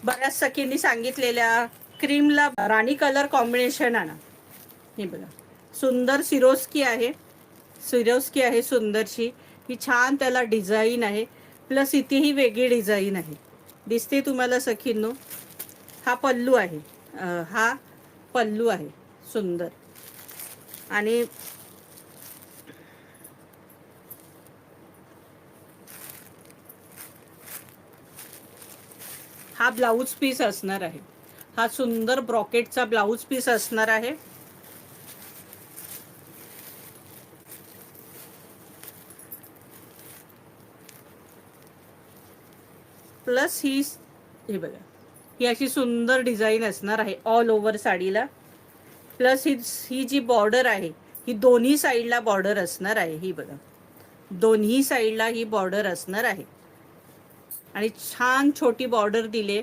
बऱ्याच सखींनी सांगितलेल्या क्रीमला राणी colour combination आणा. हे बघा, सुंदर सिरोस्की आहे, सिरोस्की आहे सुंदरशी. ही छान त्याला डिझाईन आहे, प्लस इथे ही वेगळी डिझाईन आहे, दिसते तुम्हाला सखींनो. हा पल्लू आहे, हा पल्लू आहे सुंदर. आणि हा ब्लाऊज पीस असणार आहे. हा सुंदर ब्रॉकेटचा ब्लाऊज पीस असणार आहे. प्लस हे बघा, ही अशी सुंदर डिझाईन असणार आहे ऑल ओव्हर साडीला. प्लस ही जी बॉर्डर आहे, ही दोन्ही साईडला बॉर्डर असणार आहे. ही बघा, दोन्ही साईडला ही बॉर्डर असणार आहे. आणि छान छोटी बॉर्डर दिले,